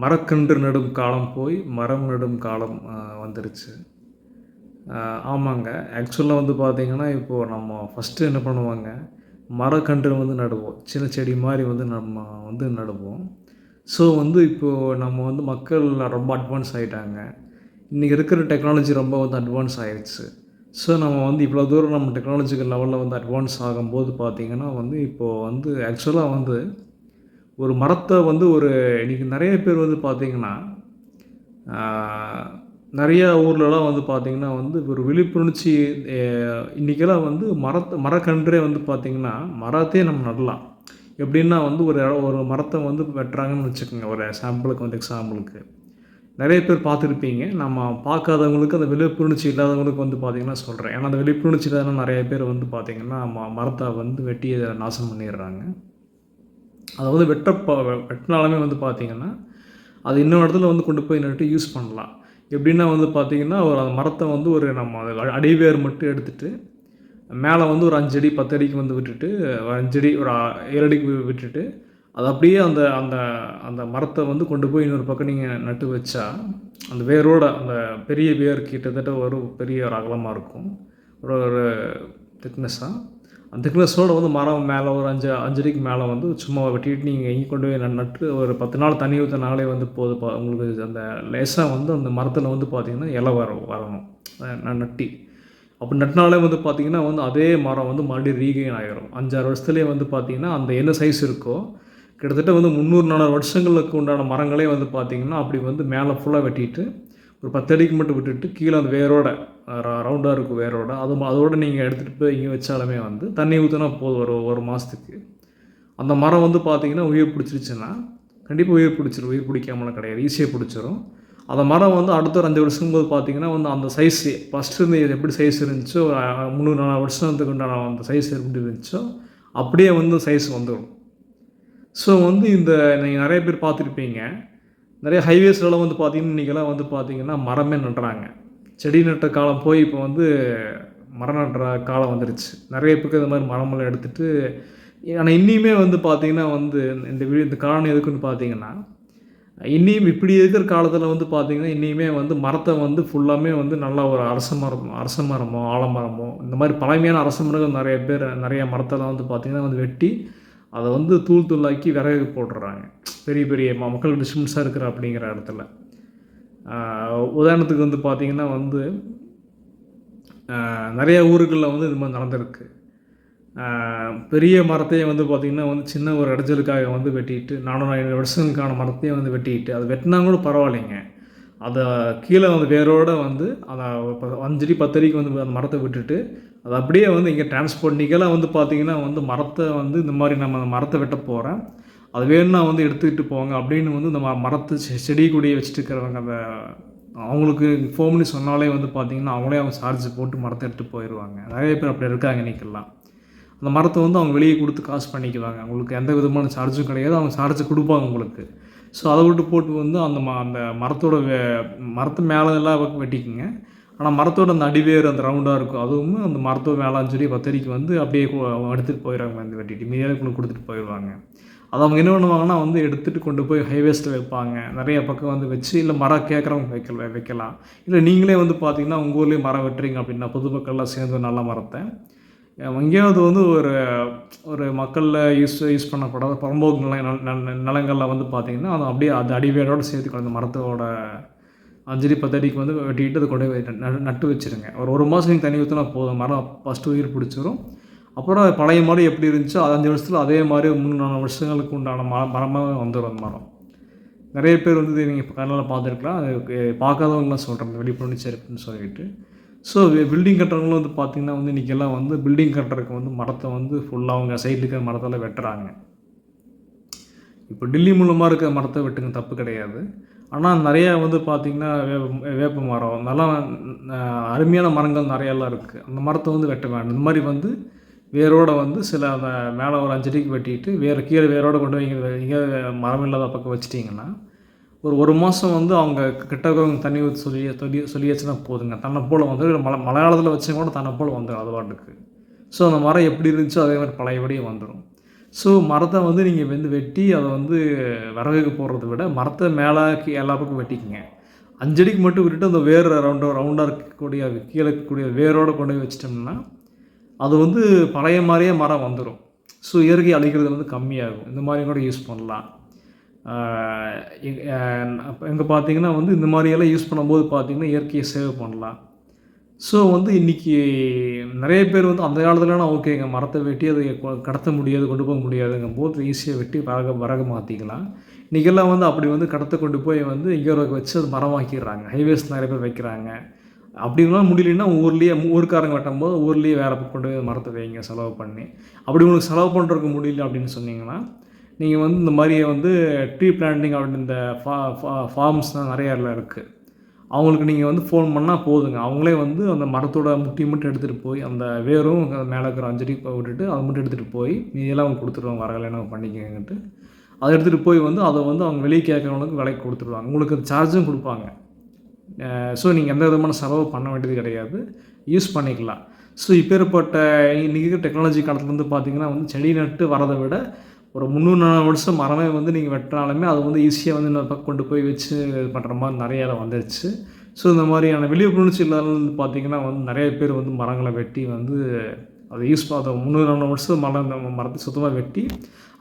மரக்கன்று நடும் காலம் போய் மரம் நடும் காலம் வந்துருச்சு. ஆமாங்க. ஆக்சுவலாக வந்து பார்த்திங்கன்னா, இப்போது நம்ம ஃபஸ்ட்டு என்ன பண்ணுவாங்க, மரக்கன்று வந்து நடுவோம். சின்ன செடி மாதிரி வந்து நம்ம வந்து நடுவோம். ஸோ வந்து இப்போது நம்ம வந்து மக்கள் ரொம்ப அட்வான்ஸ் ஆகிட்டாங்க. இன்றைக்கி இருக்கிற டெக்னாலஜி ரொம்ப வந்து அட்வான்ஸ் ஆகிடுச்சு. ஸோ நம்ம வந்து இவ்வளோ தூரம் நம்ம டெக்னாலஜிக்கல் லெவலில் வந்து அட்வான்ஸ் ஆகும்போது பார்த்திங்கன்னா வந்து இப்போது வந்து ஆக்சுவலாக வந்து ஒரு மரத்தை வந்து இன்றைக்கி நிறைய பேர் வந்து பார்த்திங்கன்னா, நிறையா ஊர்லலாம் வந்து பார்த்திங்கன்னா வந்து ஒரு விழிப்புணர்ச்சி இன்றைக்கெல்லாம் வந்து மரக்கன்றே வந்து பார்த்திங்கன்னா, மரத்தையே நம்ம நடலாம். எப்படின்னா வந்து ஒரு மரத்தை வந்து வெட்டுறாங்கன்னு வச்சுக்கோங்க, ஒரு சாம்பிளுக்கு வந்து எக்ஸாம்பிளுக்கு. நிறைய பேர் பார்த்துருப்பீங்க. நம்ம பார்க்காதவங்களுக்கு, அந்த விழிப்புணர்ச்சி இல்லாதவங்களுக்கு வந்து பார்த்திங்கன்னா சொல்கிறேன். ஏன்னா அந்த விழிப்புணர்ச்சி இல்லாதவங்க நிறைய பேர் வந்து பார்த்திங்கன்னா மரத்தை வந்து வெட்டி நாசம் பண்ணிடுறாங்க. அதை வந்து வெட்டினாலுமே வந்து பார்த்திங்கன்னா, அது இன்னொரு இடத்துல வந்து கொண்டு போய் நட்டு யூஸ் பண்ணலாம். எப்படின்னா வந்து பார்த்திங்கன்னா, அந்த மரத்தை வந்து நம்ம அடிவேர் மட்டும் எடுத்துகிட்டு, மேலே வந்து ஒரு 5 அடி 10 அடிக்கு வந்து விட்டுட்டு, 5 அடி ஒரு 7 அடிக்கு விட்டுட்டு, அது அப்படியே அந்த அந்த அந்த மரத்தை வந்து கொண்டு போய் இன்னொரு பக்கம் நீங்கள் நட்டு வச்சா, அந்த வேரோட அந்த பெரிய வேர் கிட்டத்தட்ட ஒரு பெரிய ஒரு அகலமாக இருக்கும். ஒரு திக்னஸ்ஸாக. அந்த திக்னஸோடு வந்து மரம் மேலே ஒரு 5 அடிக்கு மேலே வந்து சும்மா வெட்டிட்டு நீங்கள் எங்கே கொண்டு போய் நட்டு ஒரு 10 நாள் தண்ணி ஊற்றினாலே வந்து போதும். உங்களுக்கு அந்த லேசாக வந்து அந்த மரத்தில் வந்து பார்த்திங்கன்னா இலை வரணும் நட்டி. அப்படி நட்டினாலே வந்து பார்த்திங்கன்னா வந்து அதே மரம் வந்து மறுபடியும் ரீகெயின் ஆகிரும். 5-6 வருஷத்துலேயே வந்து பார்த்திங்கன்னா அந்த என்ன சைஸ் இருக்கோ, கிட்டத்தட்ட வந்து 300-400 வருஷங்களுக்கு உண்டான மரங்களே வந்து பார்த்திங்கன்னா அப்படி வந்து மேலே ஃபுல்லாக வெட்டிட்டு ஒரு 10 அடிக்கு மட்டும் விட்டுட்டு கீழே அந்த வேரோட ரவுண்டாக இருக்கும் வேரோட அதோடு நீங்கள் எடுத்துகிட்டு போய் இங்கே வச்சாலுமே வந்து தண்ணி ஊற்றினா போதும். ஒரு மாதத்துக்கு அந்த மரம் வந்து பார்த்திங்கன்னா உயிர் பிடிச்சிருச்சுன்னா கண்டிப்பாக உயிர் பிடிக்காமலாம் கிடையாது, ஈஸியாக பிடிச்சிரும். அந்த மரம் வந்து அடுத்த ஒரு 5 வருஷம் போது பார்த்திங்கன்னா வந்து அந்த சைஸ் ஃபஸ்ட்டு இருந்து எப்படி சைஸ் இருந்துச்சோ, 300-400 வருஷத்துக்கு உண்டான அந்த சைஸ் எப்படி இருந்துச்சோ அப்படியே வந்து சைஸ் வந்துடும். ஸோ வந்து நீங்கள் நிறைய பேர் பார்த்துருப்பீங்க, நிறைய ஹைவேஸ்லாம் வந்து பார்த்திங்கன்னா இன்றைக்கெல்லாம் வந்து பார்த்திங்கன்னா மரமே நடுறாங்க. செடி நட்ட காலம் போய் இப்போ வந்து மரம் நடுற காலம் வந்துருச்சு. நிறைய பேருக்கு இந்த மாதிரி மரமெல்லாம் எடுத்துகிட்டு, ஆனால் இன்னியுமே வந்து பார்த்திங்கன்னா வந்து இந்த காரணம் எதுக்குன்னு பார்த்திங்கன்னா, இன்னியும் இப்படி இருக்கிற காலத்தில் வந்து பார்த்திங்கன்னா இன்னியுமே வந்து மரத்தை வந்து ஃபுல்லாமே வந்து நல்லா ஒரு அரச மரமோ ஆலமரமோ இந்த மாதிரி பழமையான அரச மரங்கள் நிறைய மரத்தெல்லாம் வந்து பார்த்திங்கன்னா வந்து வெட்டி அதை வந்து தூளாக்கி விறகு போட்டுடுறாங்க பெரிய பெரிய மக்கள் டிஸ்டன்ஸாக இருக்கிற அப்படிங்கிற இடத்துல. உதாரணத்துக்கு வந்து பார்த்திங்கன்னா வந்து நிறைய ஊருகளில் வந்து இது மாதிரி நடந்திருக்கு. பெரிய மரத்தையே வந்து பார்த்திங்கன்னா வந்து சின்ன ஒரு இடைஞ்சலுக்காக வந்து வெட்டிட்டு 400-500 வருஷங்களுக்கான மரத்தையே வந்து வெட்டிட்டு அது வெட்டினா கூட பரவாயில்லைங்க, அதை கீழே வந்து வேரோடு வந்து அதை 5 அடி 10 அடிக்கு வந்து அந்த மரத்தை விட்டுட்டு அது அப்படியே வந்து இங்கே டிரான்ஸ்போர்ட் நீங்களாம் வந்து பார்த்திங்கன்னா வந்து மரத்தை வந்து இந்த மாதிரி நம்ம அந்த மரத்தை வெட்ட போகிறேன், அது வேணும்னா வந்து எடுத்துக்கிட்டு போங்க அப்படின்னு வந்து இந்த மரத்தை செடி கொடியை வச்சுட்டு இருக்கிறவங்க அவங்களுக்கு ஃபோன் பண்ணி சொன்னாலே வந்து பார்த்திங்கன்னா அவங்களே அவங்க சார்ஜ் போட்டு மரத்தை எடுத்துகிட்டு போயிடுவாங்க. நிறைய பேர் அப்படி இருக்காங்க இன்றைக்கெல்லாம். அந்த மரத்தை வந்து அவங்க வெளியே கொடுத்து காசு பண்ணிக்குவாங்க, அவங்களுக்கு எந்த விதமான சார்ஜும் கிடையாது, அவங்க சார்ஜ் கொடுப்பாங்க உங்களுக்கு. ஸோ அதை விட்டு போட்டு வந்து அந்த மரத்து மேலே எல்லாம் வெட்டிக்குங்க. ஆனால் மரத்தோட அந்த அடிவேர் அந்த ரவுண்டாக இருக்கும், அதுவும் அந்த மரத்தோட மேலே 5 அடி 10 அடிக்கு வந்து அப்படியே எடுத்துகிட்டு போயிடுவாங்க, வந்து வெட்டிட்டு மீதியாக கொடுத்துட்டு போயிடுவாங்க. அதை அவங்க என்ன பண்ணுவாங்கன்னா வந்து எடுத்துகிட்டு கொண்டு போய் ஹைவேஸில் வைப்பாங்க. நிறைய பக்கம் வந்து வச்சு, இல்லை மரம் கேட்குறவங்க வைக்கலாம். இல்லை நீங்களே வந்து பார்த்திங்கன்னா உங்கள் ஊர்லேயே மரம் வெட்டுறீங்க அப்படின்னா பொதுமக்கள்லாம் சேர்ந்து நல்ல மரத்தை எங்கேயாவது வந்து ஒரு மக்களில் யூஸ் பண்ணப்படாத புறம்போக்கு நிலங்களில் வந்து பார்த்திங்கன்னா அது அப்படியே அது அடிவேரோடு சேர்த்து அந்த மரத்தோட 5 அடி 10 அடிக்கு வந்து வெட்டிட்டு அதை கொண்டு போய் நட்டு வச்சுருங்க. ஒரு மாதம் நீங்கள் தண்ணி ஊற்றினா போதும், மரம் ஃபஸ்ட்டு உயிர் பிடிச்சிரும். அப்புறம் பழைய மரம் எப்படி இருந்துச்சோ அது 5 வருஷத்தில் அதே மாதிரி 3-4 வருஷங்களுக்கு உண்டான மரமாக வந்துடும் அந்த மரம். நிறைய பேர் வந்து நீங்கள் இப்போ கண்ணில் பார்த்துருக்கலாம், அது பார்க்காதவங்களாம் சொல்கிறாங்க விழிப்புணர்ச்சி இருக்குன்னு சொல்லிட்டு. ஸோ பில்டிங் கட்டுறவங்களும் வந்து பார்த்திங்கன்னா வந்து இன்றைக்கெல்லாம் வந்து பில்டிங் கட்டுறதுக்கு வந்து மரத்தை வந்து ஃபுல்லாக அவங்க சைடில் இருக்கிற மரத்தில் வெட்டுறாங்க. இப்போ டெல்லி மூலமாக இருக்கிற மரத்தை வெட்டுங்க, தப்பு கிடையாது. ஆனால் நிறையா வந்து பார்த்திங்கன்னா வேப்ப மரம் நல்லா அருமையான மரங்கள் நிறையெல்லாம் இருக்குது, அந்த மரத்தை வந்து வெட்ட வேண்டாம். இந்த மாதிரி வந்து வேரோடு வந்து சில அந்த மேலே ஒரு 5 அடிக்கு வெட்டிட்டு கீழே வேரோடு கொண்டு போய் இங்கே மரம் இல்லாத பக்கம் வச்சிட்டிங்கன்னா ஒரு மாதம் வந்து அவங்க கிட்ட தண்ணி ஊற்றி சொல்லியாச்சுன்னா போதுங்க, தன்னை போல் வந்து மலையாளத்தில் வச்சவங்க கூட தன்னை போல் வந்துடும் அது பாட்டுக்கு. ஸோ அந்த மரம் எப்படி இருந்துச்சோ அதே மாதிரி பழையபடியும் வந்துடும். ஸோ மரத்தை வந்து நீங்கள் வந்து வெட்டி அதை வந்து விறகுக்கு போடுறத விட மரத்தை மேலே எல்லா பக்கம் வெட்டிக்குங்க. 5 அடிக்கு மட்டும் விட்டுட்டு அந்த வேர் ரவுண்டாக இருக்கக்கூடிய கீழே இருக்கக்கூடிய வேரோடு கொண்டு போய் வச்சிட்டோம்னா அது வந்து பழைய மாதிரியே மரம் வந்துடும். ஸோ இயற்கை அழிக்கிறது வந்து கம்மியாகும். இந்த மாதிரி கூட யூஸ் பண்ணலாம். இங்கே பார்த்தீங்கன்னா வந்து இந்த மாதிரியெல்லாம் யூஸ் பண்ணும்போது பார்த்தீங்கன்னா இயற்கையை சேவ் பண்ணலாம். ஸோ வந்து இன்றைக்கி நிறைய பேர் வந்து அந்த காலத்துலலாம் ஓகேங்க, மரத்தை வெட்டி அதை கடத்த முடியாது, கொண்டு போக முடியாதுங்கும் போது ஈஸியாக வெட்டி விறகு மாற்றிக்கலாம். இன்றைக்கெல்லாம் வந்து அப்படி வந்து கடத்த கொண்டு போய் வந்து எங்கேயோ வச்சு அது மரமாக்கிடுறாங்க. ஹைவேஸ் நிறைய பேர் வைக்கிறாங்க. அப்படிலாம் முடியலன்னா ஊருக்காரங்க வெட்டும்போது ஊர்லேயே வேறு பக்கம் கொண்டு போய் மரத்தை வைங்க செலவு பண்ணி. அப்படி உங்களுக்கு செலவு பண்ணுறதுக்கு முடியல அப்படின்னு சொன்னீங்கன்னா நீங்கள் வந்து இந்த மாதிரி வந்து ட்ரீ பிளான்டிங் அப்படின்னு இந்த ஃபார்ம்ஸ்லாம் நிறையா இருக்குது. அவங்களுக்கு நீங்கள் வந்து ஃபோன் பண்ணால் போதுங்க. அவங்களே வந்து அந்த மரத்தோட முட்டி மட்டும் எடுத்துகிட்டு போய் அந்த வேரும் மேலே இருக்கிற 5 அடி விட்டுட்டு அதை மட்டும் எடுத்துகிட்டு போய் மீதியெல்லாம் அவங்க கொடுத்துருவாங்க, வரலைன்னா பண்ணிக்கங்கன்ட்டு. அதை எடுத்துகிட்டு போய் வந்து அதை வந்து அவங்க வெளியே கேட்குறவங்களுக்கு விலைக்கு கொடுத்துருவாங்க. உங்களுக்கு சார்ஜும் கொடுப்பாங்க. ஸோ நீங்கள் எந்த விதமான செலவு பண்ண வேண்டியது கிடையாது, யூஸ் பண்ணிக்கலாம். ஸோ இப்பேற்பட்ட இன்றைக்கி டெக்னாலஜி காலத்தில் வந்து பார்த்திங்கன்னா வந்து செடி நட்டு வரதை விட ஒரு 300-400 வருஷம் மரமே வந்து நீங்கள் வெட்டினாலுமே அது வந்து ஈஸியாக வந்து இன்னொரு பக்கம் கொண்டு போய் வச்சு இது பண்ணுற மாதிரி நிறையா வந்துடுச்சு. ஸோ இந்த மாதிரியான விழிப்புணர்ச்சி இல்லாத பார்த்திங்கன்னா வந்து நிறைய பேர் வந்து மரங்களை வெட்டி வந்து அதை யூஸ் அதை 300-400 வருஷம் மரத்தை சுத்தமாக வெட்டி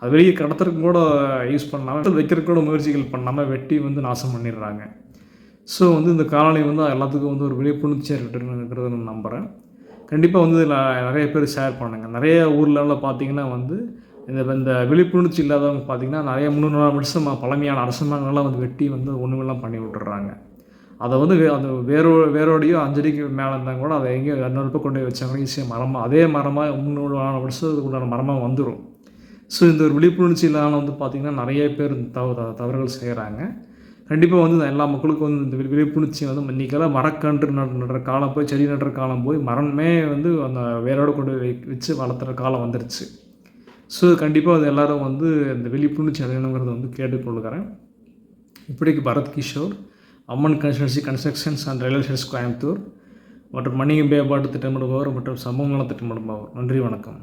அது வெளியே கடத்துறதுக்கு கூட யூஸ் பண்ணாமல் வைக்கிறதுக்கு கூட முயற்சிகள் பண்ணாமல் வெட்டி வந்து நாசம் பண்ணிடுறாங்க. ஸோ வந்து இந்த காலனி வந்து எல்லாத்துக்கும் வந்து ஒரு விழிப்புணர்ச்சியாக இருக்கிறது நான் நம்புகிறேன். கண்டிப்பாக வந்து இதில் நிறைய பேர் ஷேர் பண்ணுங்கள். நிறைய ஊர்லலாம் பார்த்திங்கன்னா வந்து இந்த விழிப்புணர்ச்சி இல்லாதவங்க பார்த்திங்கன்னா நிறைய 300 வருஷம் பழமையான அரசாங்கங்கள்லாம் வந்து வெட்டி வந்து ஒன்றுமெல்லாம் பண்ணி விட்டுறாங்க. அதை வந்து அந்த வேரோடையோ 5 அடிக்கு மேலே இருந்தால் கூட அதை எங்கேயோ 200 ரூபாய் கொண்டு போய் வச்சாங்கன்னா ஈஸியாக அதே மரமாக 300 வருஷத்துக்கு உண்டான மரமாக வந்துடும். ஸோ இந்த ஒரு விழிப்புணர்ச்சி இல்லாமல் வந்து பார்த்திங்கன்னா நிறைய பேர் தவறுகள் செய்கிறாங்க. கண்டிப்பாக வந்து எல்லா மக்களுக்கும் வந்து இந்த விழிப்புணர்ச்சி வந்து இன்றைக்கெல்லாம் மரக்கன்று நடுற காலம் போய் செடி நடுற காலம் போய் மரமே வந்து அந்த வேரோடு கொண்டு வச்சு வளர்த்துற காலம் வந்துருச்சு. ஸோ கண்டிப்பாக அது எல்லோரும் வந்து இந்த விழிப்புணர்ச்சி அடையணுங்கிறத வந்து கேட்டுக்கொள்கிறேன். இப்படிக்கு Bharath Kishore, Amman constructions and railway station Coimbatore மற்றும் மணியம் மேம்பாட்டு திட்டமிடுபவர் மற்றும் சமூக நல திட்டமிடுபவர். நன்றி, வணக்கம்.